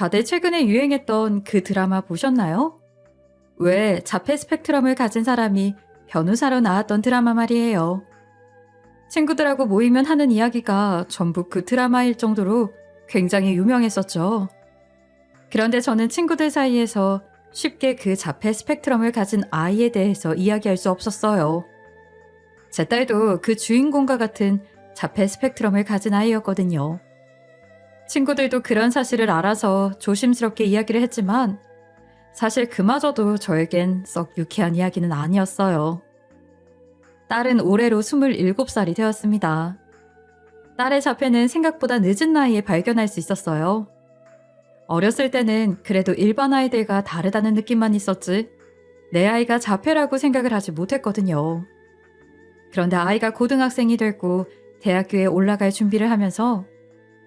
다들 최근에 유행했던 그 드라마 보셨나요? 왜 자폐 스펙트럼을 가진 사람이 변호사로 나왔던 드라마 말이에요. 친구들하고 모이면 하는 이야기가 전부 그 드라마일 정도로 굉장히 유명했었죠. 그런데 저는 친구들 사이에서 쉽게 그 자폐 스펙트럼을 가진 아이에 대해서 이야기할 수 없었어요. 제 딸도 그 주인공과 같은 자폐 스펙트럼을 가진 아이였거든요. 친구들도 그런 사실을 알아서 조심스럽게 이야기를 했지만 사실 그마저도 저에겐 썩 유쾌한 이야기는 아니었어요. 딸은 올해로 27살이 되었습니다. 딸의 자폐는 생각보다 늦은 나이에 발견할 수 있었어요. 어렸을 때는 그래도 일반 아이들과 다르다는 느낌만 있었지 내 아이가 자폐라고 생각을 하지 못했거든요. 그런데 아이가 고등학생이 됐고 대학교에 올라갈 준비를 하면서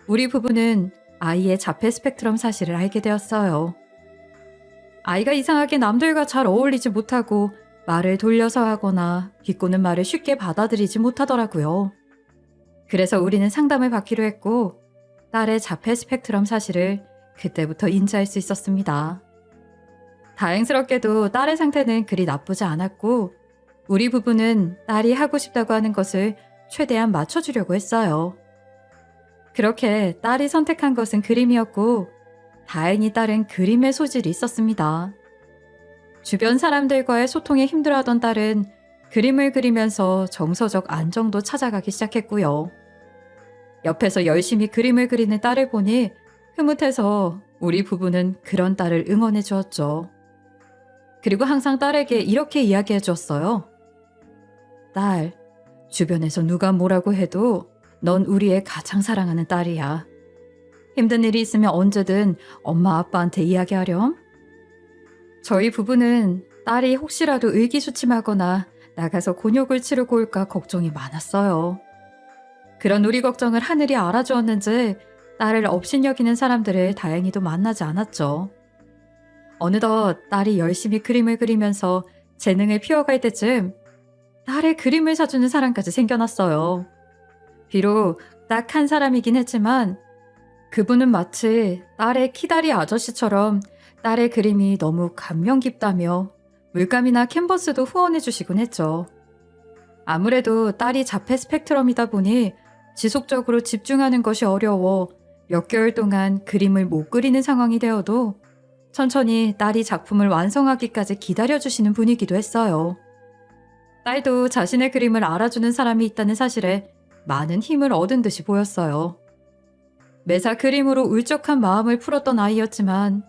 우리 부부는 아이의 자폐 스펙트럼 사실을 알게 되었어요. 아이가 이상하게 남들과 잘 어울리지 못하고 말을 돌려서 하거나 비꼬는 말을 쉽게 받아들이지 못하더라고요. 그래서 우리는 상담을 받기로 했고 딸의 자폐 스펙트럼 사실을 그때부터 인지할 수 있었습니다. 다행스럽게도 딸의 상태는 그리 나쁘지 않았고 우리 부부는 딸이 하고 싶다고 하는 것을 최대한 맞춰주려고 했어요. 그렇게 딸이 선택한 것은 그림이었고 다행히 딸은 그림의 소질이 있었습니다. 주변 사람들과의 소통에 힘들어하던 딸은 그림을 그리면서 정서적 안정도 찾아가기 시작했고요. 옆에서 열심히 그림을 그리는 딸을 보니 흐뭇해서 우리 부부는 그런 딸을 응원해 주었죠. 그리고 항상 딸에게 이렇게 이야기해 주었어요. 딸, 주변에서 누가 뭐라고 해도 넌 우리의 가장 사랑하는 딸이야. 힘든 일이 있으면 언제든 엄마 아빠한테 이야기하렴. 저희 부부는 딸이 혹시라도 의기소침하거나 나가서 곤욕을 치르고 올까 걱정이 많았어요. 그런 우리 걱정을 하늘이 알아주었는지 딸을 업신여기는 사람들을 다행히도 만나지 않았죠. 어느덧 딸이 열심히 그림을 그리면서 재능을 피워갈 때쯤 딸의 그림을 사주는 사람까지 생겨났어요. 비록 딱 한 사람이긴 했지만 그분은 마치 딸의 키다리 아저씨처럼 딸의 그림이 너무 감명 깊다며 물감이나 캔버스도 후원해 주시곤 했죠. 아무래도 딸이 자폐 스펙트럼이다 보니 지속적으로 집중하는 것이 어려워 몇 개월 동안 그림을 못 그리는 상황이 되어도 천천히 딸이 작품을 완성하기까지 기다려주시는 분이기도 했어요. 딸도 자신의 그림을 알아주는 사람이 있다는 사실에 많은 힘을 얻은 듯이 보였어요. 매사 그림으로 울적한 마음을 풀었던 아이였지만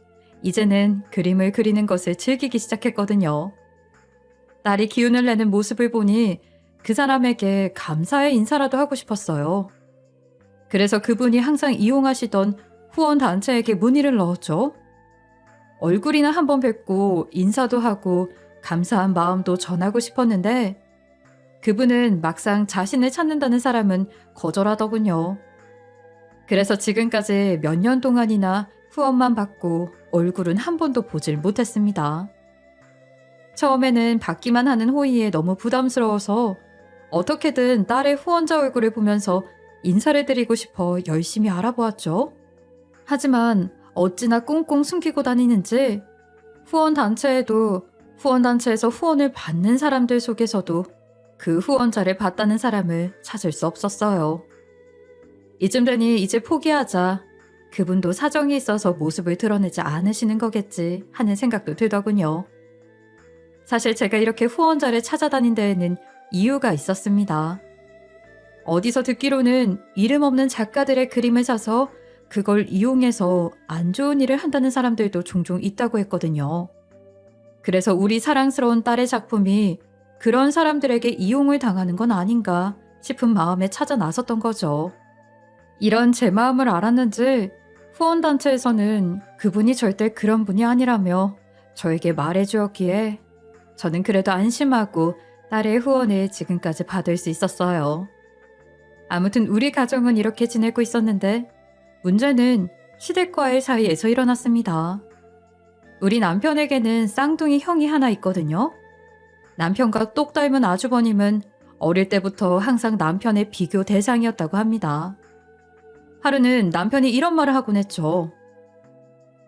이제는 그림을 그리는 것을 즐기기 시작했거든요. 딸이 기운을 내는 모습을 보니 그 사람에게 감사의 인사라도 하고 싶었어요. 그래서 그분이 항상 이용하시던 후원단체에게 문의를 넣었죠. 얼굴이나 한번 뵙고 인사도 하고 감사한 마음도 전하고 싶었는데 그분은 막상 자신을 찾는다는 사람은 거절하더군요. 그래서 지금까지 몇 년 동안이나 후원만 받고 얼굴은 한 번도 보질 못했습니다. 처음에는 받기만 하는 호의에 너무 부담스러워서 어떻게든 딸의 후원자 얼굴을 보면서 인사를 드리고 싶어 열심히 알아보았죠. 하지만 어찌나 꽁꽁 숨기고 다니는지 후원단체에도 후원단체에서 후원을 받는 사람들 속에서도 그 후원자를 받다는 사람을 찾을 수 없었어요. 이쯤 되니 이제 포기하자. 그분도 사정이 있어서 모습을 드러내지 않으시는 거겠지 하는 생각도 들더군요. 사실 제가 이렇게 후원자를 찾아다닌 데에는 이유가 있었습니다. 어디서 듣기로는 이름 없는 작가들의 그림을 사서 그걸 이용해서 안 좋은 일을 한다는 사람들도 종종 있다고 했거든요. 그래서 우리 사랑스러운 딸의 작품이 그런 사람들에게 이용을 당하는 건 아닌가 싶은 마음에 찾아 나섰던 거죠. 이런 제 마음을 알았는지 후원단체에서는 그분이 절대 그런 분이 아니라며 저에게 말해주었기에 저는 그래도 안심하고 딸의 후원을 지금까지 받을 수 있었어요. 아무튼 우리 가정은 이렇게 지내고 있었는데 문제는 시댁과의 사이에서 일어났습니다. 우리 남편에게는 쌍둥이 형이 하나 있거든요. 남편과 똑 닮은 아주버님은 어릴 때부터 항상 남편의 비교 대상이었다고 합니다. 하루는 남편이 이런 말을 하곤 했죠.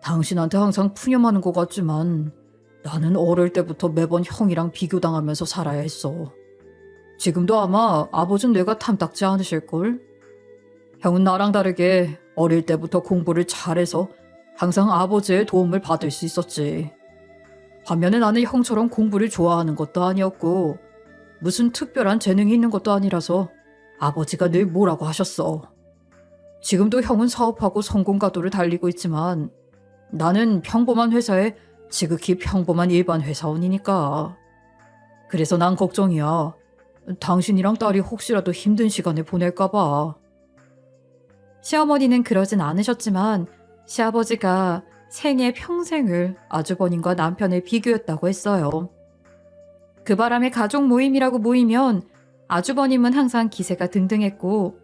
당신한테 항상 푸념하는 것 같지만 나는 어릴 때부터 매번 형이랑 비교당하면서 살아야 했어. 지금도 아마 아버진 내가 탐탁지 않으실걸? 형은 나랑 다르게 어릴 때부터 공부를 잘해서 항상 아버지의 도움을 받을 수 있었지. 반면에 나는 형처럼 공부를 좋아하는 것도 아니었고 무슨 특별한 재능이 있는 것도 아니라서 아버지가 늘 뭐라고 하셨어. 지금도 형은 사업하고 성공가도를 달리고 있지만 나는 평범한 회사에 지극히 평범한 일반 회사원이니까. 그래서 난 걱정이야. 당신이랑 딸이 혹시라도 힘든 시간을 보낼까 봐. 시어머니는 그러진 않으셨지만 시아버지가 생애 평생을 아주버님과 남편을 비교했다고 했어요. 그 바람에 가족 모임이라고 모이면 아주버님은 항상 기세가 등등했고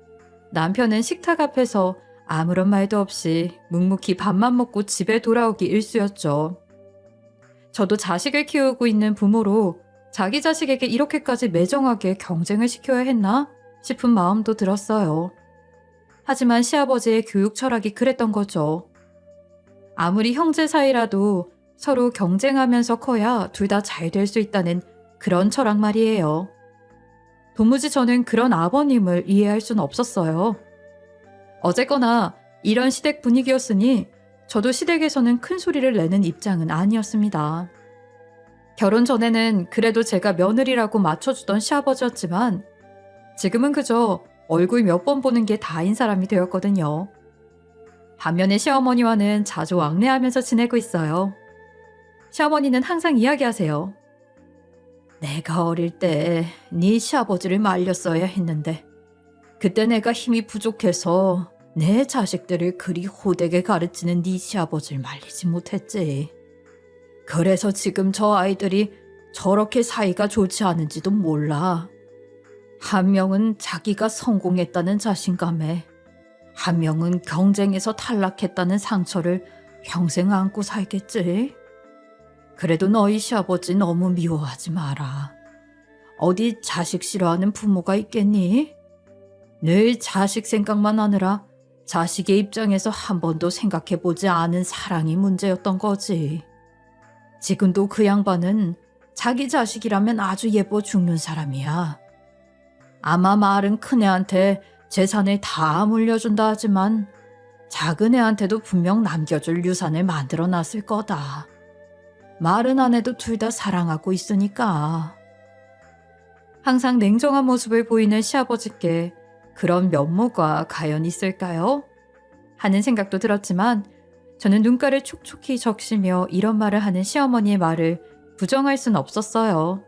남편은 식탁 앞에서 아무런 말도 없이 묵묵히 밥만 먹고 집에 돌아오기 일쑤였죠. 저도 자식을 키우고 있는 부모로 자기 자식에게 이렇게까지 매정하게 경쟁을 시켜야 했나 싶은 마음도 들었어요. 하지만 시아버지의 교육 철학이 그랬던 거죠. 아무리 형제 사이라도 서로 경쟁하면서 커야 둘 다 잘 될 수 있다는 그런 철학 말이에요. 도무지 저는 그런 아버님을 이해할 수는 없었어요. 어쨌거나 이런 시댁 분위기였으니 저도 시댁에서는 큰 소리를 내는 입장은 아니었습니다. 결혼 전에는 그래도 제가 며느리라고 맞춰주던 시아버지였지만 지금은 그저 얼굴 몇 번 보는 게 다인 사람이 되었거든요. 반면에 시어머니와는 자주 왕래하면서 지내고 있어요. 시어머니는 항상 이야기하세요. 내가 어릴 때 네 시아버지를 말렸어야 했는데 그때 내가 힘이 부족해서 내 자식들을 그리 호되게 가르치는 네 시아버지를 말리지 못했지. 그래서 지금 저 아이들이 저렇게 사이가 좋지 않은지도 몰라. 한 명은 자기가 성공했다는 자신감에, 한 명은 경쟁에서 탈락했다는 상처를 평생 안고 살겠지. 그래도 너희 시아버지 너무 미워하지 마라. 어디 자식 싫어하는 부모가 있겠니? 늘 자식 생각만 하느라 자식의 입장에서 한 번도 생각해보지 않은 사랑이 문제였던 거지. 지금도 그 양반은 자기 자식이라면 아주 예뻐 죽는 사람이야. 아마 말은 큰애한테 재산을 다 물려준다 하지만 작은 애한테도 분명 남겨줄 유산을 만들어놨을 거다. 말은 안 해도 둘 다 사랑하고 있으니까. 항상 냉정한 모습을 보이는 시아버지께 그런 면모가 과연 있을까요? 하는 생각도 들었지만 저는 눈가를 촉촉히 적시며 이런 말을 하는 시어머니의 말을 부정할 순 없었어요.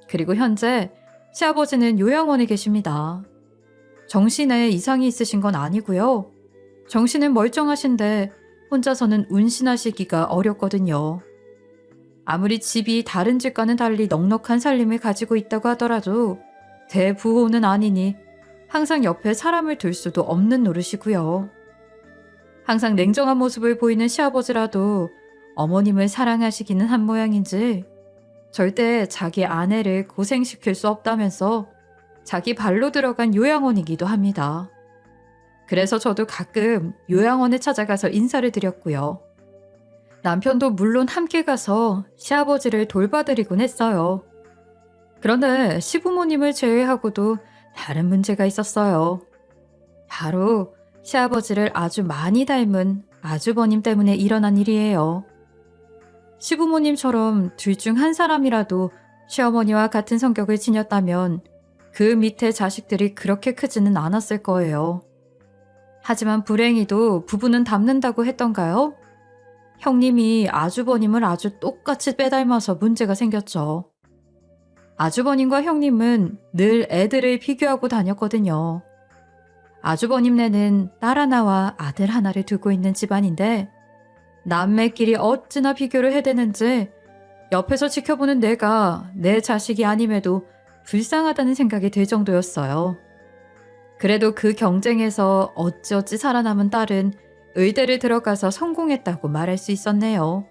그리고 현재 시아버지는 요양원에 계십니다. 정신에 이상이 있으신 건 아니고요. 정신은 멀쩡하신데 혼자서는 운신하시기가 어렵거든요. 아무리 집이 다른 집과는 달리 넉넉한 살림을 가지고 있다고 하더라도 대부호는 아니니 항상 옆에 사람을 둘 수도 없는 노릇이고요. 항상 냉정한 모습을 보이는 시아버지라도 어머님을 사랑하시기는 한 모양인지 절대 자기 아내를 고생시킬 수 없다면서 자기 발로 들어간 요양원이기도 합니다. 그래서 저도 가끔 요양원에 찾아가서 인사를 드렸고요. 남편도 물론 함께 가서 시아버지를 돌봐드리곤 했어요. 그런데 시부모님을 제외하고도 다른 문제가 있었어요. 바로 시아버지를 아주 많이 닮은 아주버님 때문에 일어난 일이에요. 시부모님처럼 둘 중 한 사람이라도 시어머니와 같은 성격을 지녔다면 그 밑에 자식들이 그렇게 크지는 않았을 거예요. 하지만 불행히도 부부는 닮는다고 했던가요? 형님이 아주버님을 아주 똑같이 빼닮아서 문제가 생겼죠. 아주버님과 형님은 늘 애들을 비교하고 다녔거든요. 아주버님네는 딸 하나와 아들 하나를 두고 있는 집안인데 남매끼리 어찌나 비교를 해대는지 옆에서 지켜보는 내가 내 자식이 아님에도 불쌍하다는 생각이 들 정도였어요. 그래도 그 경쟁에서 어찌어찌 살아남은 딸은 의대를 들어가서 성공했다고 말할 수 있었네요.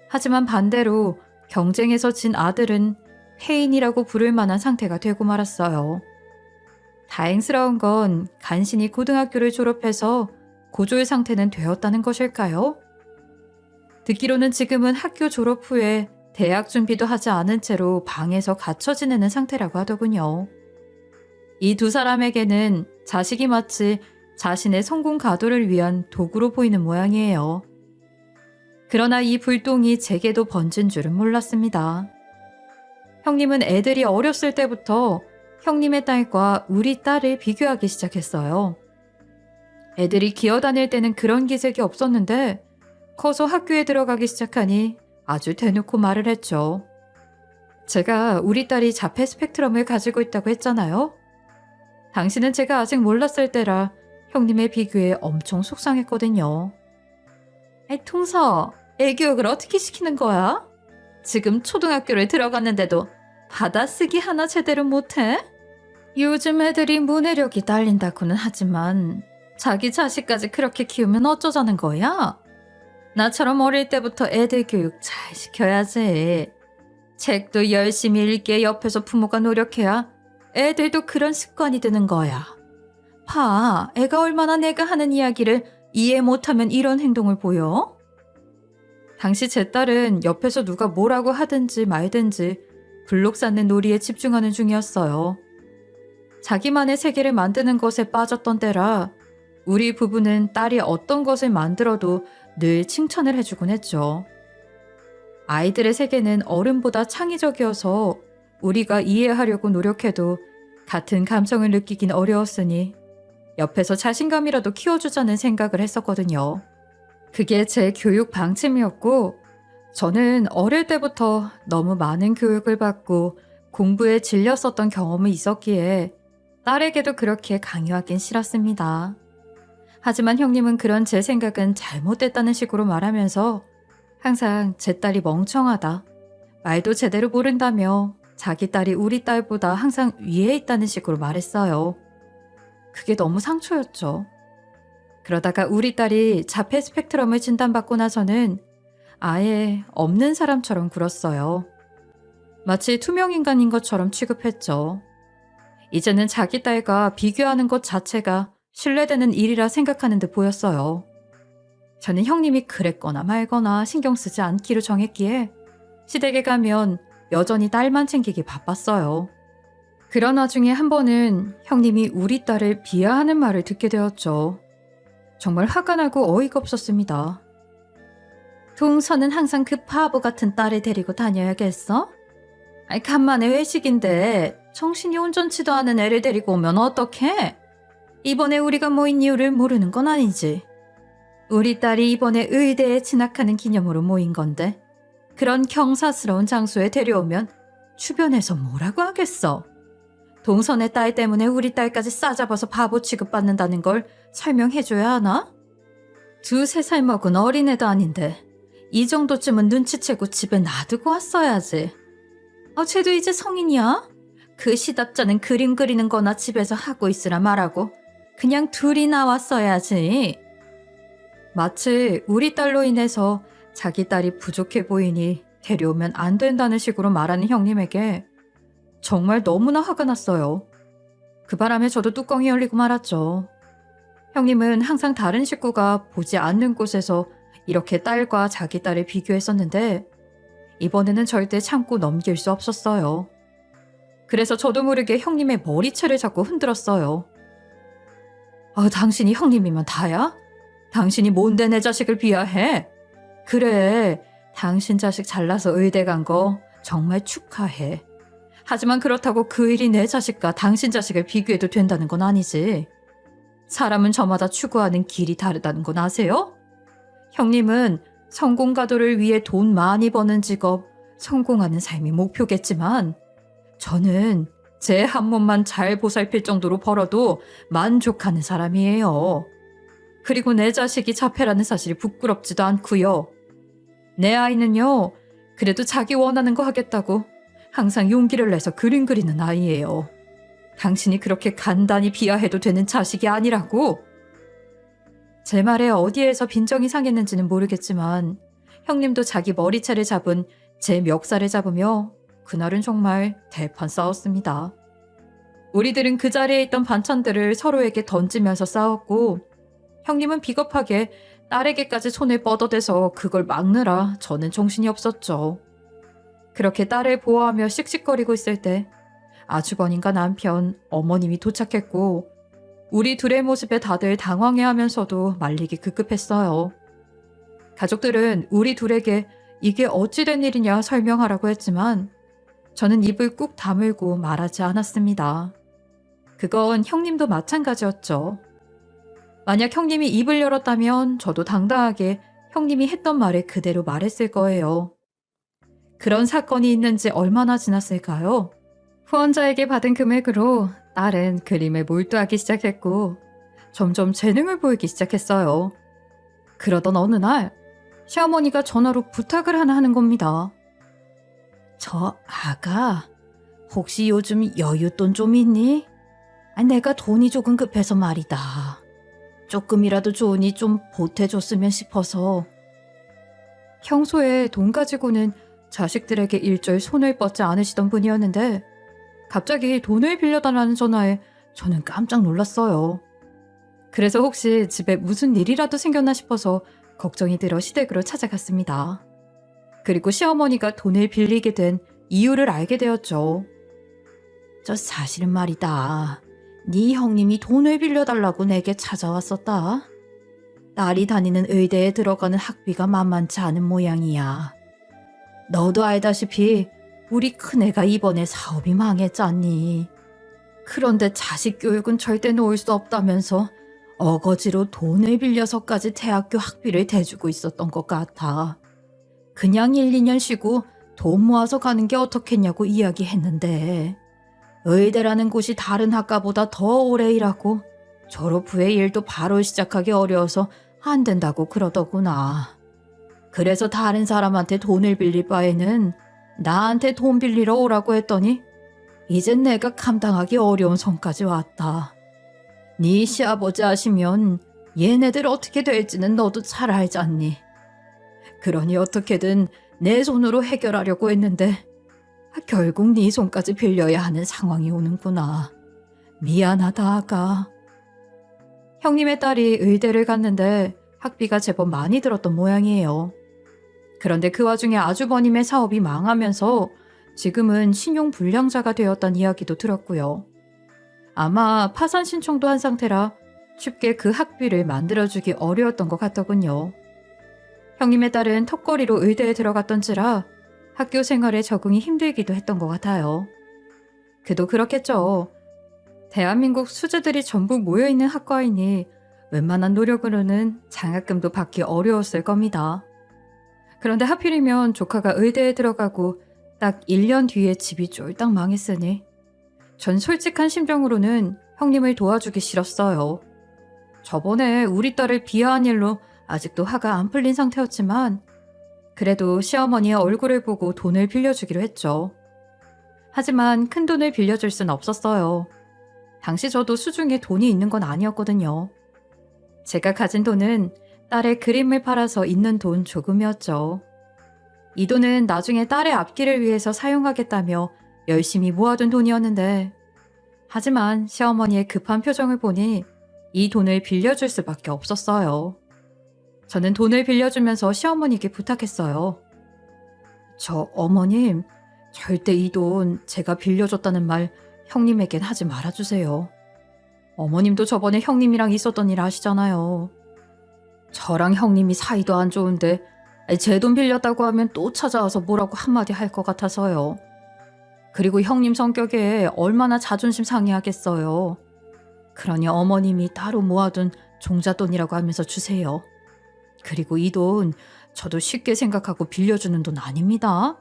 하지만 반대로 경쟁에서 진 아들은 폐인이라고 부를 만한 상태가 되고 말았어요. 다행스러운 건 간신히 고등학교를 졸업해서 고졸 상태는 되었다는 것일까요? 듣기로는 지금은 학교 졸업 후에 대학 준비도 하지 않은 채로 방에서 갇혀 지내는 상태라고 하더군요. 이 두 사람에게는 자식이 마치 자신의 성공 가도를 위한 도구로 보이는 모양이에요. 그러나 이 불똥이 제게도 번진 줄은 몰랐습니다. 형님은 애들이 어렸을 때부터 형님의 딸과 우리 딸을 비교하기 시작했어요. 애들이 기어다닐 때는 그런 기색이 없었는데 커서 학교에 들어가기 시작하니 아주 대놓고 말을 했죠. 제가 우리 딸이 자폐 스펙트럼을 가지고 있다고 했잖아요. 당시는 제가 아직 몰랐을 때라 형님의 비교에 엄청 속상했거든요. 통서, 애 교육을 어떻게 시키는 거야? 지금 초등학교를 들어갔는데도 받아쓰기 하나 제대로 못해? 요즘 애들이 문해력이 딸린다고는 하지만 자기 자식까지 그렇게 키우면 어쩌자는 거야? 나처럼 어릴 때부터 애들 교육 잘 시켜야지. 책도 열심히 읽게 옆에서 부모가 노력해야 애들도 그런 습관이 드는 거야. 봐, 애가 얼마나 내가 하는 이야기를 이해 못하면 이런 행동을 보여? 당시 제 딸은 옆에서 누가 뭐라고 하든지 말든지 블록 쌓는 놀이에 집중하는 중이었어요. 자기만의 세계를 만드는 것에 빠졌던 때라 우리 부부는 딸이 어떤 것을 만들어도 늘 칭찬을 해주곤 했죠. 아이들의 세계는 어른보다 창의적이어서 우리가 이해하려고 노력해도 같은 감성을 느끼긴 어려웠으니 옆에서 자신감이라도 키워주자는 생각을 했었거든요. 그게 제 교육 방침이었고 저는 어릴 때부터 너무 많은 교육을 받고 공부에 질렸었던 경험이 있었기에 딸에게도 그렇게 강요하긴 싫었습니다. 하지만 형님은 그런 제 생각은 잘못됐다는 식으로 말하면서 항상 제 딸이 멍청하다, 말도 제대로 모른다며 자기 딸이 우리 딸보다 항상 위에 있다는 식으로 말했어요. 그게 너무 상처였죠. 그러다가 우리 딸이 자폐 스펙트럼을 진단받고 나서는 아예 없는 사람처럼 굴었어요. 마치 투명인간인 것처럼 취급했죠. 이제는 자기 딸과 비교하는 것 자체가 신뢰되는 일이라 생각하는 듯 보였어요. 저는 형님이 그랬거나 말거나 신경 쓰지 않기로 정했기에 시댁에 가면 여전히 딸만 챙기기 바빴어요. 그런 와중에 한 번은 형님이 우리 딸을 비하하는 말을 듣게 되었죠. 정말 화가 나고 어이가 없었습니다. 동서는 항상 그 바보 같은 딸을 데리고 다녀야겠어? 간만에 회식인데 정신이 온전치도 않은 애를 데리고 오면 어떡해? 이번에 우리가 모인 이유를 모르는 건 아니지. 우리 딸이 이번에 의대에 진학하는 기념으로 모인 건데 그런 경사스러운 장소에 데려오면 주변에서 뭐라고 하겠어? 동선의 딸 때문에 우리 딸까지 싸잡아서 바보 취급받는다는 걸 설명해줘야 하나? 2-3살 먹은 어린애도 아닌데 이 정도쯤은 눈치채고 집에 놔두고 왔어야지. 쟤도 이제 성인이야? 그 시답자는 그림 그리는 거나 집에서 하고 있으라 말하고 그냥 둘이 나왔어야지. 마치 우리 딸로 인해서 자기 딸이 부족해 보이니 데려오면 안 된다는 식으로 말하는 형님에게 정말 너무나 화가 났어요. 그 바람에 저도 뚜껑이 열리고 말았죠. 형님은 항상 다른 식구가 보지 않는 곳에서 이렇게 딸과 자기 딸을 비교했었는데 이번에는 절대 참고 넘길 수 없었어요. 그래서 저도 모르게 형님의 머리채를 잡고 흔들었어요. 당신이 형님이면 다야? 당신이 뭔데 내 자식을 비하해? 그래, 당신 자식 잘나서 의대 간 거 정말 축하해. 하지만 그렇다고 그 일이 내 자식과 당신 자식을 비교해도 된다는 건 아니지. 사람은 저마다 추구하는 길이 다르다는 건 아세요? 형님은 성공 가도를 위해 돈 많이 버는 직업, 성공하는 삶이 목표겠지만 저는 제 한 몸만 잘 보살필 정도로 벌어도 만족하는 사람이에요. 그리고 내 자식이 자폐라는 사실이 부끄럽지도 않고요. 내 아이는요, 그래도 자기 원하는 거 하겠다고 항상 용기를 내서 그림 그리는 아이예요. 당신이 그렇게 간단히 비하해도 되는 자식이 아니라고. 제 말에 어디에서 빈정이 상했는지는 모르겠지만 형님도 자기 머리채를 잡은 제 멱살을 잡으며 그날은 정말 대판 싸웠습니다. 우리들은 그 자리에 있던 반찬들을 서로에게 던지면서 싸웠고 형님은 비겁하게 딸에게까지 손을 뻗어대서 그걸 막느라 저는 정신이 없었죠. 그렇게 딸을 보호하며 씩씩거리고 있을 때 아주버님과 남편, 어머님이 도착했고 우리 둘의 모습에 다들 당황해하면서도 말리기 급급했어요. 가족들은 우리 둘에게 이게 어찌된 일이냐 설명하라고 했지만 저는 입을 꾹 다물고 말하지 않았습니다. 그건 형님도 마찬가지였죠. 만약 형님이 입을 열었다면 저도 당당하게 형님이 했던 말을 그대로 말했을 거예요. 그런 사건이 있는지 얼마나 지났을까요? 후원자에게 받은 금액으로 딸은 그림에 몰두하기 시작했고 점점 재능을 보이기 시작했어요. 그러던 어느 날 시어머니가 전화로 부탁을 하나 하는 겁니다. 저 아가, 혹시 요즘 여윳돈 좀 있니? 내가 돈이 조금 급해서 말이다. 조금이라도 좋으니 좀 보태줬으면 싶어서. 평소에 돈 가지고는 자식들에게 일절 손을 뻗지 않으시던 분이었는데 갑자기 돈을 빌려달라는 전화에 저는 깜짝 놀랐어요. 그래서 혹시 집에 무슨 일이라도 생겼나 싶어서 걱정이 들어 시댁으로 찾아갔습니다. 그리고 시어머니가 돈을 빌리게 된 이유를 알게 되었죠. 저 사실은 말이다. 네 형님이 돈을 빌려달라고 내게 찾아왔었다. 딸이 다니는 의대에 들어가는 학비가 만만치 않은 모양이야. 너도 알다시피 우리 큰애가 이번에 사업이 망했잖니. 그런데 자식 교육은 절대 놓을 수 없다면서 어거지로 돈을 빌려서까지 대학교 학비를 대주고 있었던 것 같아. 그냥 1, 2년 쉬고 돈 모아서 가는 게 어떻겠냐고 이야기했는데 의대라는 곳이 다른 학과보다 더 오래 일하고 졸업 후에 일도 바로 시작하기 어려워서 안 된다고 그러더구나. 그래서 다른 사람한테 돈을 빌릴 바에는 나한테 돈 빌리러 오라고 했더니 이젠 내가 감당하기 어려운 선까지 왔다. 네 시아버지 아시면 얘네들 어떻게 될지는 너도 잘 알잖니. 그러니 어떻게든 내 손으로 해결하려고 했는데 결국 네 손까지 빌려야 하는 상황이 오는구나. 미안하다 아가. 형님의 딸이 의대를 갔는데 학비가 제법 많이 들었던 모양이에요. 그런데 그 와중에 아주버님의 사업이 망하면서 지금은 신용불량자가 되었다는 이야기도 들었고요. 아마 파산 신청도 한 상태라 쉽게 그 학비를 만들어주기 어려웠던 것 같더군요. 형님의 딸은 턱걸이로 의대에 들어갔던지라 학교 생활에 적응이 힘들기도 했던 것 같아요. 그도 그렇겠죠. 대한민국 수재들이 전부 모여있는 학과이니 웬만한 노력으로는 장학금도 받기 어려웠을 겁니다. 그런데 하필이면 조카가 의대에 들어가고 딱 1년 뒤에 집이 쫄딱 망했으니 전 솔직한 심정으로는 형님을 도와주기 싫었어요. 저번에 우리 딸을 비하한 일로 아직도 화가 안 풀린 상태였지만 그래도 시어머니의 얼굴을 보고 돈을 빌려주기로 했죠. 하지만 큰 돈을 빌려줄 순 없었어요. 당시 저도 수중에 돈이 있는 건 아니었거든요. 제가 가진 돈은 딸의 그림을 팔아서 있는 돈 조금이었죠. 이 돈은 나중에 딸의 앞길을 위해서 사용하겠다며 열심히 모아둔 돈이었는데 하지만 시어머니의 급한 표정을 보니 이 돈을 빌려줄 수밖에 없었어요. 저는 돈을 빌려주면서 시어머니께 부탁했어요. 저 어머님, 절대 이 돈 제가 빌려줬다는 말 형님에겐 하지 말아주세요. 어머님도 저번에 형님이랑 있었던 일 아시잖아요. 저랑 형님이 사이도 안 좋은데 제 돈 빌렸다고 하면 또 찾아와서 뭐라고 한마디 할 것 같아서요. 그리고 형님 성격에 얼마나 자존심 상해하겠어요. 그러니 어머님이 따로 모아둔 종잣돈이라고 하면서 주세요. 그리고 이 돈 저도 쉽게 생각하고 빌려주는 돈 아닙니다.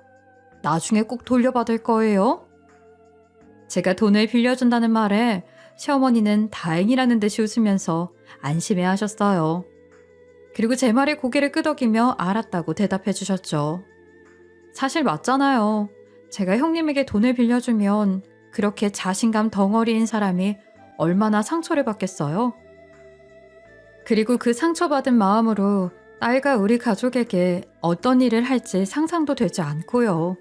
나중에 꼭 돌려받을 거예요. 제가 돈을 빌려준다는 말에 시어머니는 다행이라는 듯이 웃으면서 안심해 하셨어요. 그리고 제 말에 고개를 끄덕이며 알았다고 대답해 주셨죠. 사실 맞잖아요. 제가 형님에게 돈을 빌려주면 그렇게 자신감 덩어리인 사람이 얼마나 상처를 받겠어요? 그리고 그 상처받은 마음으로 딸과 우리 가족에게 어떤 일을 할지 상상도 되지 않고요.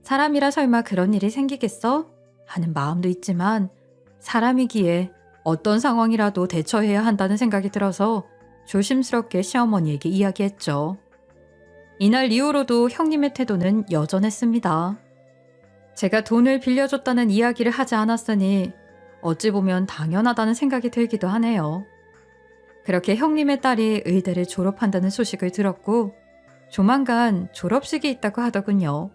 사람이라 설마 그런 일이 생기겠어? 하는 마음도 있지만 사람이기에 어떤 상황이라도 대처해야 한다는 생각이 들어서 조심스럽게 시어머니에게 이야기했죠. 이날 이후로도 형님의 태도는 여전했습니다. 제가 돈을 빌려줬다는 이야기를 하지 않았으니 어찌 보면 당연하다는 생각이 들기도 하네요. 그렇게 형님의 딸이 의대를 졸업한다는 소식을 들었고 조만간 졸업식이 있다고 하더군요.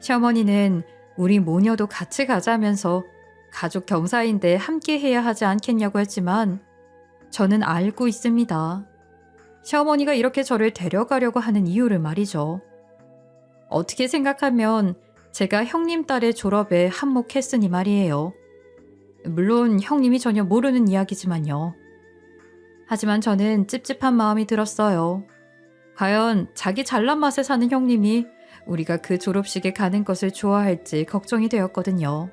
시어머니는 우리 모녀도 같이 가자면서 가족 경사인데 함께 해야 하지 않겠냐고 했지만 저는 알고 있습니다. 시어머니가 이렇게 저를 데려가려고 하는 이유를 말이죠. 어떻게 생각하면 제가 형님 딸의 졸업에 한몫했으니 말이에요. 물론 형님이 전혀 모르는 이야기지만요. 하지만 저는 찝찝한 마음이 들었어요. 과연 자기 잘난 맛에 사는 형님이 우리가 그 졸업식에 가는 것을 좋아할지 걱정이 되었거든요.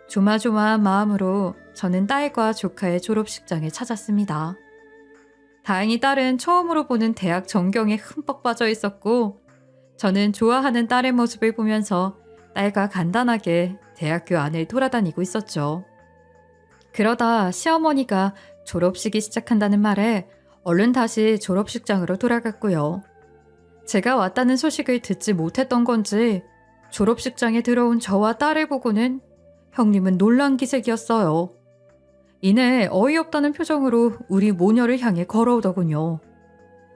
조마조마한 마음으로 저는 딸과 조카의 졸업식장을 찾았습니다. 다행히 딸은 처음으로 보는 대학 전경에 흠뻑 빠져 있었고 저는 좋아하는 딸의 모습을 보면서 딸과 간단하게 대학교 안을 돌아다니고 있었죠. 그러다 시어머니가 졸업식이 시작한다는 말에 얼른 다시 졸업식장으로 돌아갔고요. 제가 왔다는 소식을 듣지 못했던 건지 졸업식장에 들어온 저와 딸을 보고는 형님은 놀란 기색이었어요. 이내 어이없다는 표정으로 우리 모녀를 향해 걸어오더군요.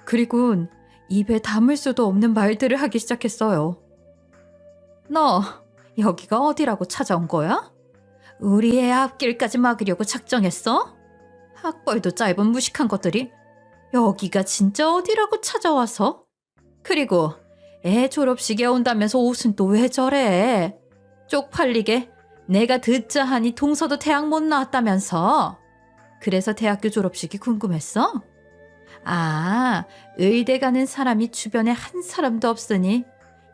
그리곤 입에 담을 수도 없는 말들을 하기 시작했어요. 너 여기가 어디라고 찾아온 거야? 우리 애 앞길까지 막으려고 작정했어? 학벌도 짧은 무식한 것들이 여기가 진짜 어디라고 찾아와서? 그리고 애 졸업식에 온다면서 옷은 또 왜 저래? 쪽팔리게 내가 듣자 하니 동서도 대학 못 나왔다면서. 그래서 대학교 졸업식이 궁금했어? 아, 의대 가는 사람이 주변에 한 사람도 없으니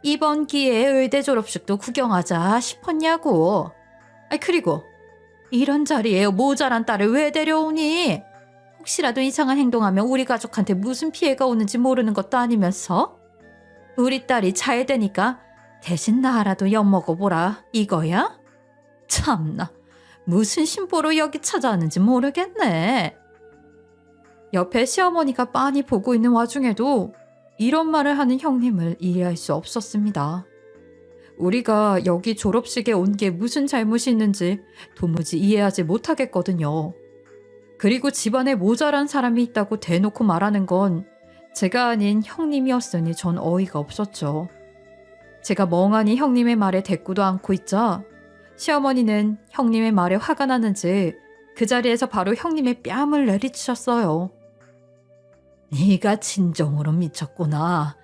이번 기회에 의대 졸업식도 구경하자 싶었냐고. 그리고 이런 자리에 모자란 딸을 왜 데려오니? 혹시라도 이상한 행동하면 우리 가족한테 무슨 피해가 오는지 모르는 것도 아니면서? 우리 딸이 잘 되니까 대신 나라도 엿먹어보라 이거야? 참나, 무슨 심보로 여기 찾아왔는지 모르겠네. 옆에 시어머니가 빤히 보고 있는 와중에도 이런 말을 하는 형님을 이해할 수 없었습니다. 우리가 여기 졸업식에 온 게 무슨 잘못이 있는지 도무지 이해하지 못하겠거든요. 그리고 집안에 모자란 사람이 있다고 대놓고 말하는 건 제가 아닌 형님이었으니 전 어이가 없었죠. 제가 멍하니 형님의 말에 대꾸도 않고 있자 시어머니는 형님의 말에 화가 났는지 그 자리에서 바로 형님의 뺨을 내리치셨어요. 네가 진정으로 미쳤구나.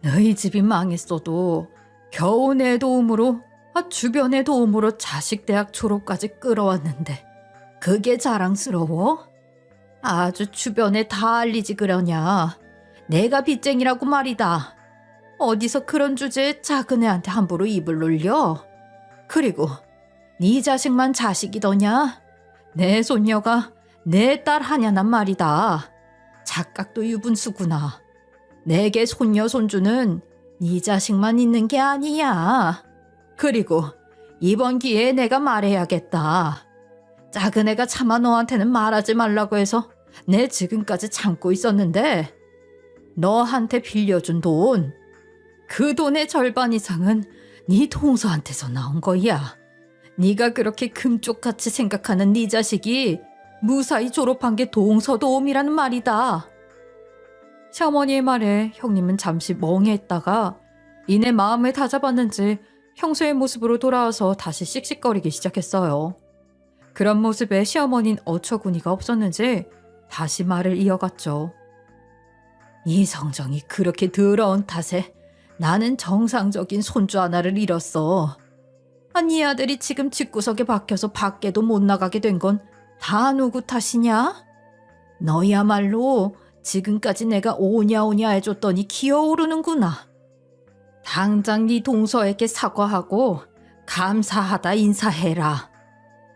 너희 집이 망했어도 겨우 내 도움으로, 주변의 도움으로 자식 대학 졸업까지 끌어왔는데 그게 자랑스러워? 아주 주변에 다 알리지 그러냐. 내가 빚쟁이라고 말이다. 어디서 그런 주제에 작은 애한테 함부로 입을 놀려? 그리고 네 자식만 자식이더냐? 내 손녀가 내 딸 하냐난 말이다. 착각도 유분수구나. 내게 손녀 손주는 네 자식만 있는 게 아니야. 그리고 이번 기회에 내가 말해야겠다. 작은 애가 차마 너한테는 말하지 말라고 해서 내 지금까지 참고 있었는데 너한테 빌려준 돈, 그 돈의 절반 이상은 네 동서한테서 나온 거야. 네가 그렇게 금쪽같이 생각하는 네 자식이 무사히 졸업한 게 동서 도움이라는 말이다. 시어머니의 말에 형님은 잠시 멍해했다가 이내 마음을 다잡았는지 평소의 모습으로 돌아와서 다시 씩씩거리기 시작했어요. 그런 모습에 시어머니는 어처구니가 없었는지 다시 말을 이어갔죠. 이 성정이 그렇게 더러운 탓에 나는 정상적인 손주 하나를 잃었어. 네 아들이 지금 집구석에 박혀서 밖에도 못 나가게 된 건 다 누구 탓이냐? 너야말로 지금까지 내가 오냐오냐 해줬더니 기어오르는구나. 당장 네 동서에게 사과하고 감사하다 인사해라.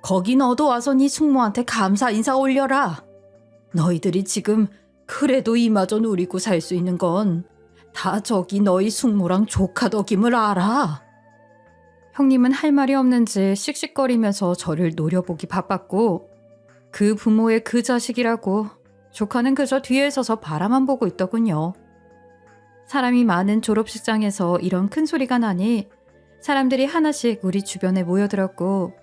거기 너도 와서 네 숙모한테 감사 인사 올려라. 너희들이 지금 그래도 이마저 누리고 살 수 있는 건 다 저기 너희 숙모랑 조카 덕임을 알아. 형님은 할 말이 없는지 씩씩거리면서 저를 노려보기 바빴고 그 부모의 그 자식이라고 조카는 그저 뒤에 서서 바라만 보고 있더군요. 사람이 많은 졸업식장에서 이런 큰 소리가 나니 사람들이 하나씩 우리 주변에 모여들었고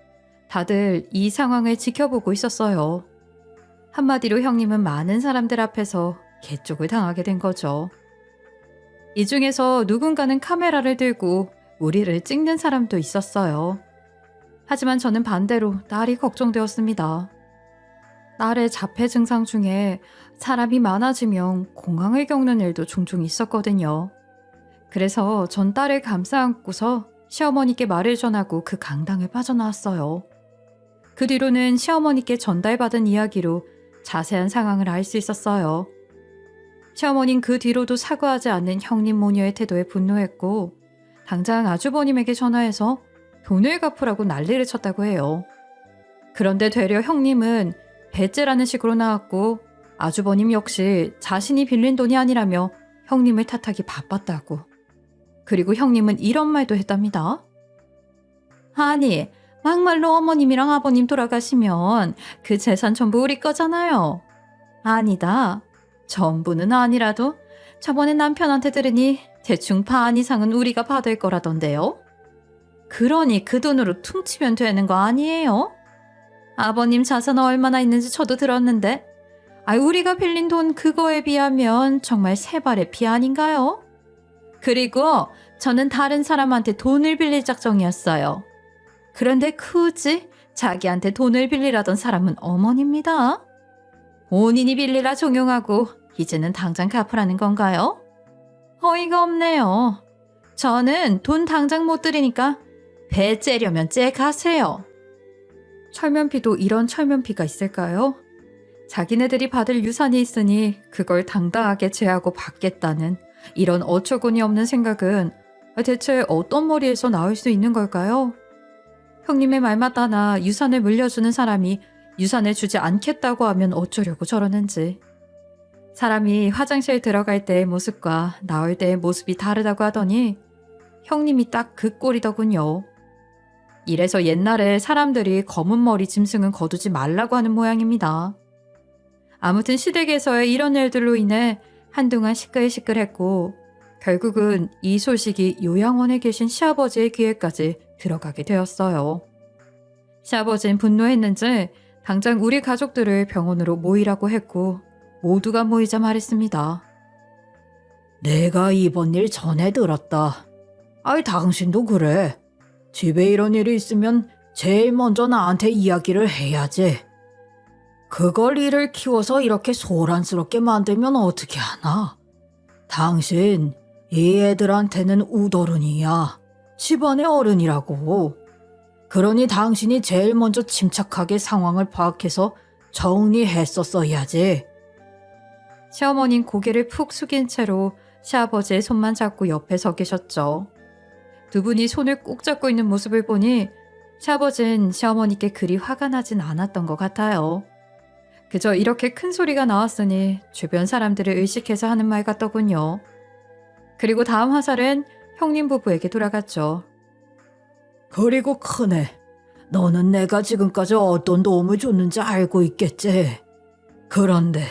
다들 이 상황을 지켜보고 있었어요. 한마디로 형님은 많은 사람들 앞에서 개쪽을 당하게 된 거죠. 이 중에서 누군가는 카메라를 들고 우리를 찍는 사람도 있었어요. 하지만 저는 반대로 딸이 걱정되었습니다. 딸의 자폐 증상 중에 사람이 많아지면 공황을 겪는 일도 종종 있었거든요. 그래서 전 딸을 감싸 안고서 시어머니께 말을 전하고 그 강당을 빠져나왔어요. 그 뒤로는 시어머니께 전달받은 이야기로 자세한 상황을 알 수 있었어요. 시어머니는 그 뒤로도 사과하지 않는 형님 모녀의 태도에 분노했고 당장 아주버님에게 전화해서 돈을 갚으라고 난리를 쳤다고 해요. 그런데 되려 형님은 배째라는 식으로 나왔고 아주버님 역시 자신이 빌린 돈이 아니라며 형님을 탓하기 바빴다고. 그리고 형님은 이런 말도 했답니다. 아니, 막말로 어머님이랑 아버님 돌아가시면 그 재산 전부 우리 거잖아요. 아니다. 전부는 아니라도 저번에 남편한테 들으니 대충 반 이상은 우리가 받을 거라던데요. 그러니 그 돈으로 퉁치면 되는 거 아니에요? 아버님 자산 얼마나 있는지 저도 들었는데 우리가 빌린 돈 그거에 비하면 정말 새발의 피 아닌가요? 그리고 저는 다른 사람한테 돈을 빌릴 작정이었어요. 그런데 굳이 자기한테 돈을 빌리라던 사람은 어머니입니다. 본인이 빌리라 종용하고 이제는 당장 갚으라는 건가요? 어이가 없네요. 저는 돈 당장 못 드리니까 배 째려면 째 가세요. 철면피도 이런 철면피가 있을까요? 자기네들이 받을 유산이 있으니 그걸 당당하게 제하고 받겠다는 이런 어처구니 없는 생각은 대체 어떤 머리에서 나올 수 있는 걸까요? 형님의 말 맞다나 유산을 물려주는 사람이 유산을 주지 않겠다고 하면 어쩌려고 저러는지. 사람이 화장실 들어갈 때의 모습과 나올 때의 모습이 다르다고 하더니 형님이 딱 그 꼴이더군요. 이래서 옛날에 사람들이 검은 머리 짐승은 거두지 말라고 하는 모양입니다. 아무튼 시댁에서의 이런 일들로 인해 한동안 시끌시끌했고 결국은 이 소식이 요양원에 계신 시아버지의 귀에까지 들어가게 되었어요. 시아버지는 분노했는지 당장 우리 가족들을 병원으로 모이라고 했고 모두가 모이자 말했습니다. 내가 이번 일 전에 들었다. 당신도 그래. 집에 이런 일이 있으면 제일 먼저 나한테 이야기를 해야지. 그걸 일을 키워서 이렇게 소란스럽게 만들면 어떻게 하나? 당신, 이 애들한테는 우더른이야. 집안의 어른이라고. 그러니 당신이 제일 먼저 침착하게 상황을 파악해서 정리했었어야지. 시어머니는 고개를 푹 숙인 채로 시아버지의 손만 잡고 옆에 서 계셨죠. 두 분이 손을 꼭 잡고 있는 모습을 보니 시아버지는 시어머니께 그리 화가 나진 않았던 것 같아요. 그저 이렇게 큰 소리가 나왔으니 주변 사람들을 의식해서 하는 말 같더군요. 그리고 다음 화살은 형님 부부에게 돌아갔죠. 그리고 큰애, 너는 내가 지금까지 어떤 도움을 줬는지 알고 있겠지? 그런데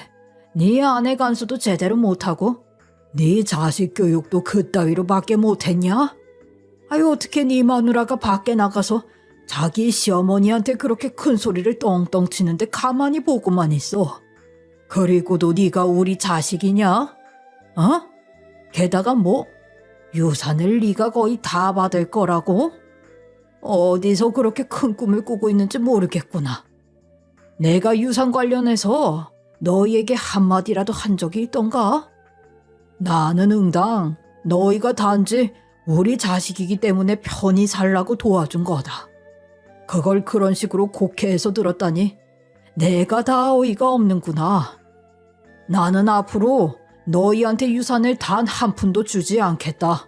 네 아내 간수도 제대로 못하고 네 자식 교육도 그따위로밖에 못했냐? 어떻게 네 마누라가 밖에 나가서 자기 시어머니한테 그렇게 큰 소리를 떵떵 치는데 가만히 보고만 있어. 그리고도 네가 우리 자식이냐? 게다가 유산을 네가 거의 다 받을 거라고? 어디서 그렇게 큰 꿈을 꾸고 있는지 모르겠구나. 내가 유산 관련해서 너희에게 한마디라도 한 적이 있던가? 나는 응당 너희가 단지 우리 자식이기 때문에 편히 살라고 도와준 거다. 그걸 그런 식으로 곡해해서 들었다니 내가 다 어이가 없는구나. 나는 앞으로 너희한테 유산을 단 한 푼도 주지 않겠다.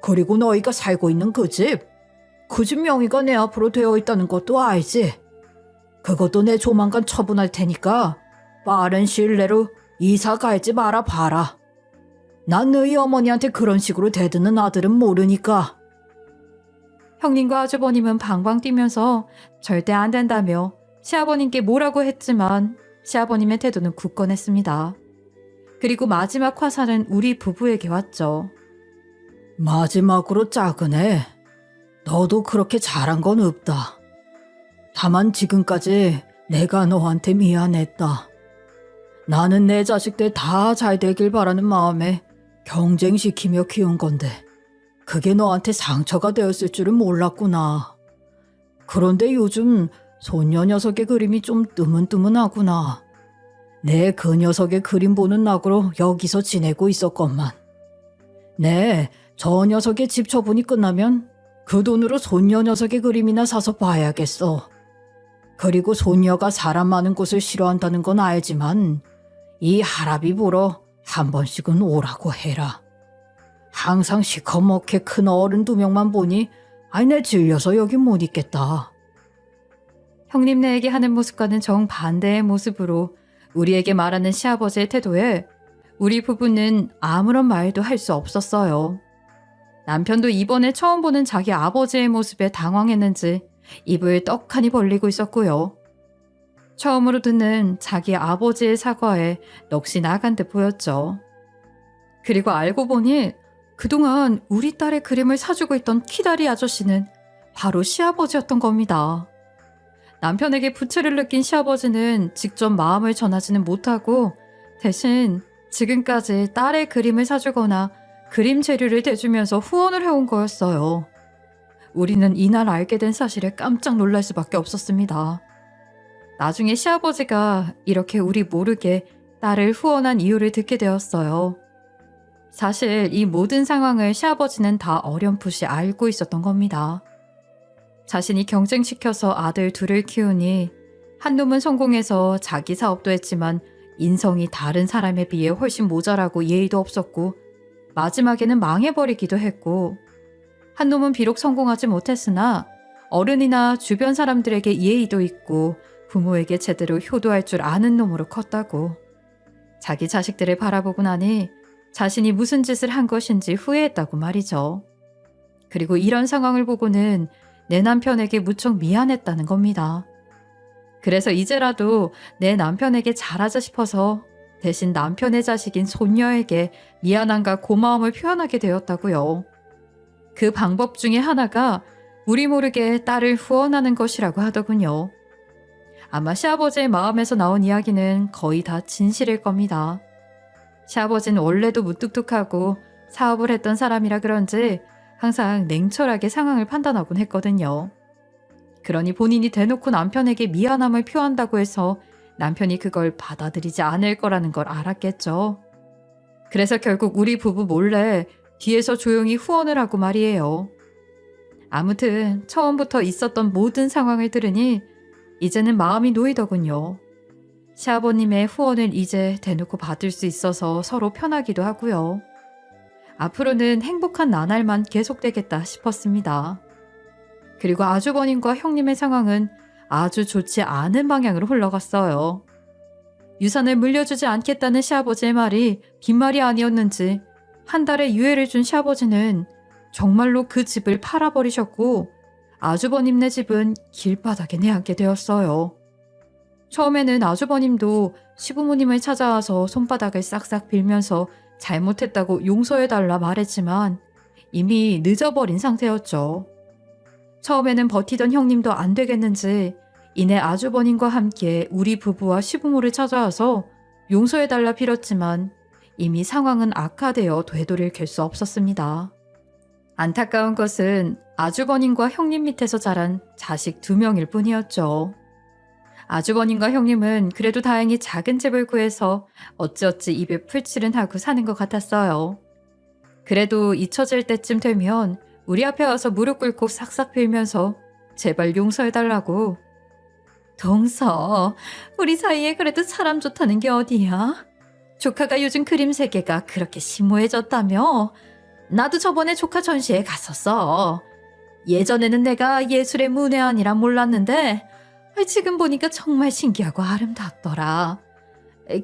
그리고 너희가 살고 있는 그 집 명의가 내 앞으로 되어 있다는 것도 알지? 그것도 내 조만간 처분할 테니까 빠른 시일 내로 이사 갈지 말아 봐라. 난 너희 어머니한테 그런 식으로 대드는 아들은 모르니까. 형님과 아주버님은 방방 뛰면서 절대 안 된다며 시아버님께 뭐라고 했지만 시아버님의 태도는 굳건했습니다. 그리고 마지막 화살은 우리 부부에게 왔죠. 마지막으로 작은 애, 너도 그렇게 잘한 건 없다. 다만 지금까지 내가 너한테 미안했다. 나는 내 자식들 다 잘 되길 바라는 마음에 경쟁시키며 키운 건데 그게 너한테 상처가 되었을 줄은 몰랐구나. 그런데 요즘 손녀 녀석의 그림이 좀 뜨문뜨문하구나. 내 그 녀석의 그림 보는 낙으로 여기서 지내고 있었건만. 네, 저 녀석의 집 처분이 끝나면 그 돈으로 손녀 녀석의 그림이나 사서 봐야겠어. 그리고 손녀가 사람 많은 곳을 싫어한다는 건 알지만 이 할아비 보러 한 번씩은 오라고 해라. 항상 시커멓게 큰 어른 2명만 보니 내 질려서 여기 못 있겠다. 형님네에게 하는 모습과는 정반대의 모습으로 우리에게 말하는 시아버지의 태도에 우리 부부는 아무런 말도 할 수 없었어요. 남편도 이번에 처음 보는 자기 아버지의 모습에 당황했는지 입을 떡하니 벌리고 있었고요. 처음으로 듣는 자기 아버지의 사과에 넋이 나간 듯 보였죠. 그리고 알고 보니 그동안 우리 딸의 그림을 사주고 있던 키다리 아저씨는 바로 시아버지였던 겁니다. 남편에게 부채를 느낀 시아버지는 직접 마음을 전하지는 못하고 대신 지금까지 딸의 그림을 사주거나 그림 재료를 대주면서 후원을 해온 거였어요. 우리는 이날 알게 된 사실에 깜짝 놀랄 수밖에 없었습니다. 나중에 시아버지가 이렇게 우리 모르게 딸을 후원한 이유를 듣게 되었어요. 사실 이 모든 상황을 시아버지는 다 어렴풋이 알고 있었던 겁니다. 자신이 경쟁시켜서 아들 둘을 키우니 한 놈은 성공해서 자기 사업도 했지만 인성이 다른 사람에 비해 훨씬 모자라고 예의도 없었고 마지막에는 망해버리기도 했고 한 놈은 비록 성공하지 못했으나 어른이나 주변 사람들에게 예의도 있고 부모에게 제대로 효도할 줄 아는 놈으로 컸다고. 자기 자식들을 바라보고 나니 자신이 무슨 짓을 한 것인지 후회했다고 말이죠. 그리고 이런 상황을 보고는 내 남편에게 무척 미안했다는 겁니다. 그래서 이제라도 내 남편에게 잘하자 싶어서 대신 남편의 자식인 손녀에게 미안함과 고마움을 표현하게 되었다고요. 그 방법 중에 하나가 우리 모르게 딸을 후원하는 것이라고 하더군요. 아마 시아버지의 마음에서 나온 이야기는 거의 다 진실일 겁니다. 시아버지는 원래도 무뚝뚝하고 사업을 했던 사람이라 그런지 항상 냉철하게 상황을 판단하곤 했거든요. 그러니 본인이 대놓고 남편에게 미안함을 표한다고 해서 남편이 그걸 받아들이지 않을 거라는 걸 알았겠죠. 그래서 결국 우리 부부 몰래 뒤에서 조용히 후원을 하고 말이에요. 아무튼 처음부터 있었던 모든 상황을 들으니 이제는 마음이 놓이더군요. 시아버님의 후원을 이제 대놓고 받을 수 있어서 서로 편하기도 하고요. 앞으로는 행복한 나날만 계속되겠다 싶었습니다. 그리고 아주버님과 형님의 상황은 아주 좋지 않은 방향으로 흘러갔어요. 유산을 물려주지 않겠다는 시아버지의 말이 빈말이 아니었는지 한 달의 유예를 준 시아버지는 정말로 그 집을 팔아버리셨고 아주버님네 집은 길바닥에 내앉게 되었어요. 처음에는 아주버님도 시부모님을 찾아와서 손바닥을 싹싹 빌면서 잘못했다고 용서해달라 말했지만 이미 늦어버린 상태였죠. 처음에는 버티던 형님도 안 되겠는지 이내 아주버님과 함께 우리 부부와 시부모를 찾아와서 용서해달라 빌었지만 이미 상황은 악화되어 되돌이킬 수 없었습니다. 안타까운 것은 아주버님과 형님 밑에서 자란 자식 2명일 뿐이었죠. 아주버님과 형님은 그래도 다행히 작은 집을 구해서 어찌어찌 입에 풀칠은 하고 사는 것 같았어요. 그래도 잊혀질 때쯤 되면 우리 앞에 와서 무릎 꿇고 싹싹 빌면서 제발 용서해달라고. 동서, 우리 사이에 그래도 사람 좋다는 게 어디야? 조카가 요즘 그림 세계가 그렇게 심오해졌다며? 나도 저번에 조카 전시회 갔었어. 예전에는 내가 예술의 문외한이라 몰랐는데 지금 보니까 정말 신기하고 아름답더라.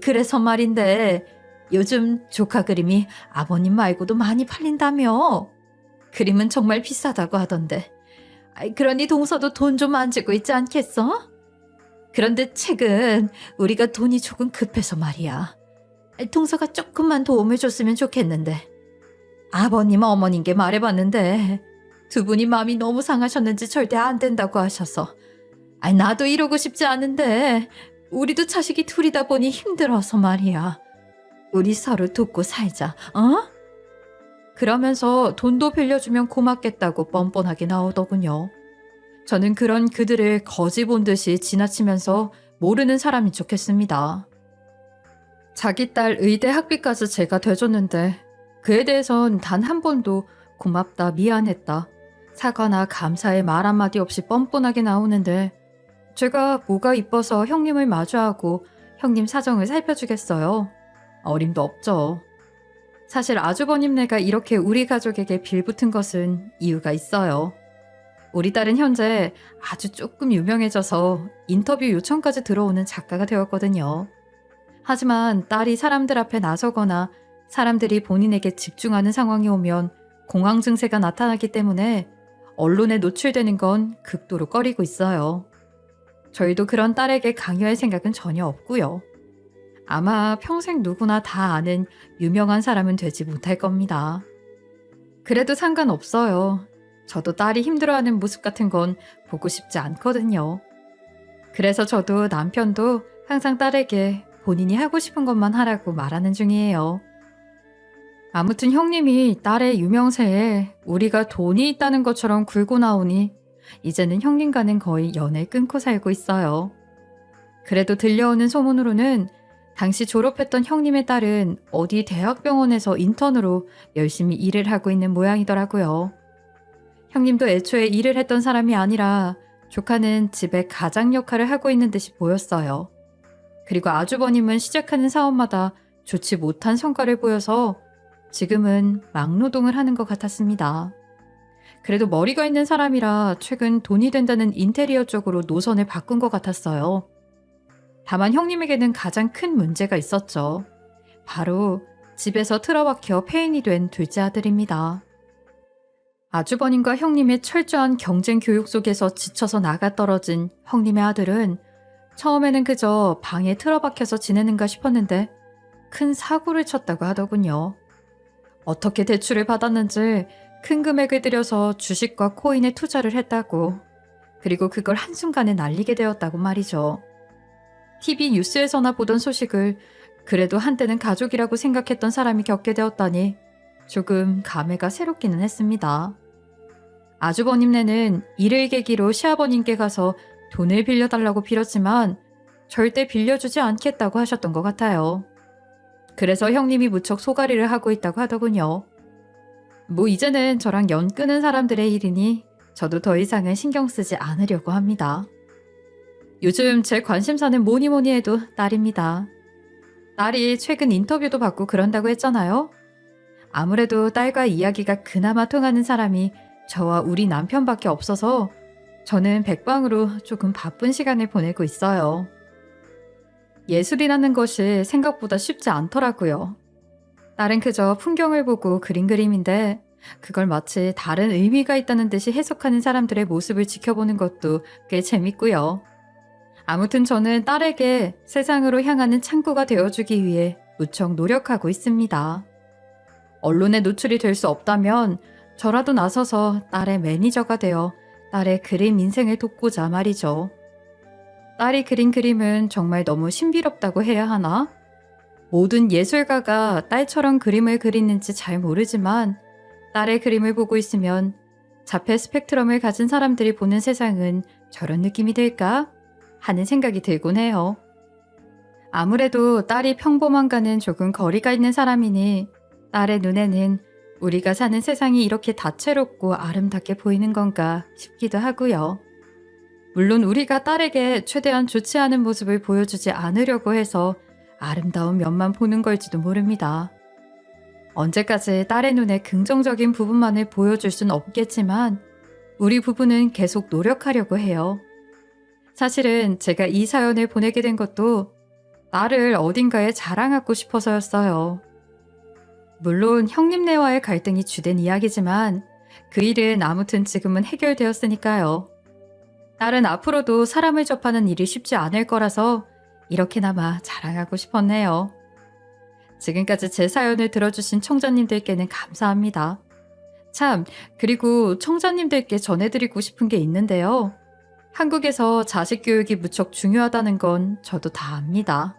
그래서 말인데 요즘 조카 그림이 아버님 말고도 많이 팔린다며? 그림은 정말 비싸다고 하던데. 그러니 동서도 돈 좀 안 주고 있지 않겠어? 그런데 최근 우리가 돈이 조금 급해서 말이야. 동서가 조금만 도움을 줬으면 좋겠는데. 아버님, 어머님께 말해봤는데 두 분이 마음이 너무 상하셨는지 절대 안 된다고 하셔서. 나도 이러고 싶지 않은데 우리도 자식이 둘이다 보니 힘들어서 말이야. 우리 서로 돕고 살자, 어? 그러면서 돈도 빌려주면 고맙겠다고 뻔뻔하게 나오더군요. 저는 그런 그들을 거지 본 듯이 지나치면서 모르는 사람인 척했습니다. 자기 딸 의대 학비까지 제가 대줬는데 그에 대해선 단 한 번도 고맙다, 미안했다, 사과나 감사의 말 한마디 없이 뻔뻔하게 나오는데 제가 뭐가 이뻐서 형님을 마주하고 형님 사정을 살펴주겠어요? 어림도 없죠. 사실 아주버님네가 이렇게 우리 가족에게 빌붙은 것은 이유가 있어요. 우리 딸은 현재 아주 조금 유명해져서 인터뷰 요청까지 들어오는 작가가 되었거든요. 하지만 딸이 사람들 앞에 나서거나 사람들이 본인에게 집중하는 상황이 오면 공황 증세가 나타나기 때문에 언론에 노출되는 건 극도로 꺼리고 있어요. 저희도 그런 딸에게 강요할 생각은 전혀 없고요. 아마 평생 누구나 다 아는 유명한 사람은 되지 못할 겁니다. 그래도 상관없어요. 저도 딸이 힘들어하는 모습 같은 건 보고 싶지 않거든요. 그래서 저도 남편도 항상 딸에게 본인이 하고 싶은 것만 하라고 말하는 중이에요. 아무튼 형님이 딸의 유명세에 우리가 돈이 있다는 것처럼 굴고 나오니 이제는 형님과는 거의 연을 끊고 살고 있어요. 그래도 들려오는 소문으로는 당시 졸업했던 형님의 딸은 어디 대학병원에서 인턴으로 열심히 일을 하고 있는 모양이더라고요. 형님도 애초에 일을 했던 사람이 아니라 조카는 집에 가장 역할을 하고 있는 듯이 보였어요. 그리고 아주버님은 시작하는 사업마다 좋지 못한 성과를 보여서 지금은 막노동을 하는 것 같았습니다. 그래도 머리가 있는 사람이라 최근 돈이 된다는 인테리어 쪽으로 노선을 바꾼 것 같았어요. 다만 형님에게는 가장 큰 문제가 있었죠. 바로 집에서 틀어박혀 폐인이 된 둘째 아들입니다. 아주버님과 형님의 철저한 경쟁 교육 속에서 지쳐서 나가떨어진 형님의 아들은 처음에는 그저 방에 틀어박혀서 지내는가 싶었는데 큰 사고를 쳤다고 하더군요. 어떻게 대출을 받았는지 큰 금액을 들여서 주식과 코인에 투자를 했다고. 그리고 그걸 한순간에 날리게 되었다고 말이죠. TV 뉴스에서나 보던 소식을 그래도 한때는 가족이라고 생각했던 사람이 겪게 되었다니 조금 감회가 새롭기는 했습니다. 아주버님네는 이를 계기로 시아버님께 가서 돈을 빌려달라고 빌었지만 절대 빌려주지 않겠다고 하셨던 것 같아요. 그래서 형님이 무척 소가리를 하고 있다고 하더군요. 뭐 이제는 저랑 연 끄는 사람들의 일이니 저도 더 이상은 신경 쓰지 않으려고 합니다. 요즘 제 관심사는 뭐니 해도 딸입니다. 딸이 최근 인터뷰도 받고 그런다고 했잖아요. 아무래도 딸과 이야기가 그나마 통하는 사람이 저와 우리 남편밖에 없어서 저는 백방으로 조금 바쁜 시간을 보내고 있어요. 예술이라는 것이 생각보다 쉽지 않더라고요. 딸은 그저 풍경을 보고 그린 그림인데 그걸 마치 다른 의미가 있다는 듯이 해석하는 사람들의 모습을 지켜보는 것도 꽤 재밌고요. 아무튼 저는 딸에게 세상으로 향하는 창구가 되어주기 위해 무척 노력하고 있습니다. 언론에 노출이 될 수 없다면 저라도 나서서 딸의 매니저가 되어 딸의 그림 인생을 돕고자 말이죠. 딸이 그린 그림은 정말 너무 신비롭다고 해야 하나? 모든 예술가가 딸처럼 그림을 그리는지 잘 모르지만 딸의 그림을 보고 있으면 자폐 스펙트럼을 가진 사람들이 보는 세상은 저런 느낌이 들까? 하는 생각이 들곤 해요. 아무래도 딸이 평범한가는 조금 거리가 있는 사람이니 딸의 눈에는 우리가 사는 세상이 이렇게 다채롭고 아름답게 보이는 건가 싶기도 하고요. 물론 우리가 딸에게 최대한 좋지 않은 모습을 보여주지 않으려고 해서 아름다운 면만 보는 걸지도 모릅니다. 언제까지 딸의 눈에 긍정적인 부분만을 보여줄 순 없겠지만 우리 부부는 계속 노력하려고 해요. 사실은 제가 이 사연을 보내게 된 것도 딸을 어딘가에 자랑하고 싶어서였어요. 물론 형님네와의 갈등이 주된 이야기지만 그 일은 아무튼 지금은 해결되었으니까요. 딸은 앞으로도 사람을 접하는 일이 쉽지 않을 거라서 이렇게나마 자랑하고 싶었네요. 지금까지 제 사연을 들어주신 청자님들께는 감사합니다. 참, 그리고 청자님들께 전해드리고 싶은 게 있는데요. 한국에서 자식 교육이 무척 중요하다는 건 저도 다 압니다.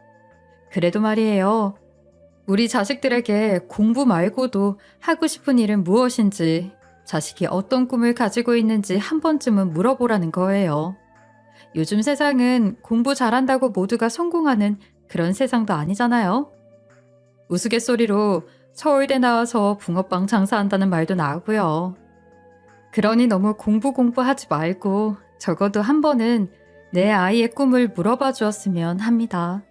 그래도 말이에요. 우리 자식들에게 공부 말고도 하고 싶은 일은 무엇인지, 자식이 어떤 꿈을 가지고 있는지 한 번쯤은 물어보라는 거예요. 요즘 세상은 공부 잘한다고 모두가 성공하는 그런 세상도 아니잖아요. 우스갯소리로 서울대 나와서 붕어빵 장사한다는 말도 나오고요. 그러니 너무 공부하지 말고 적어도 한 번은 내 아이의 꿈을 물어봐 주었으면 합니다.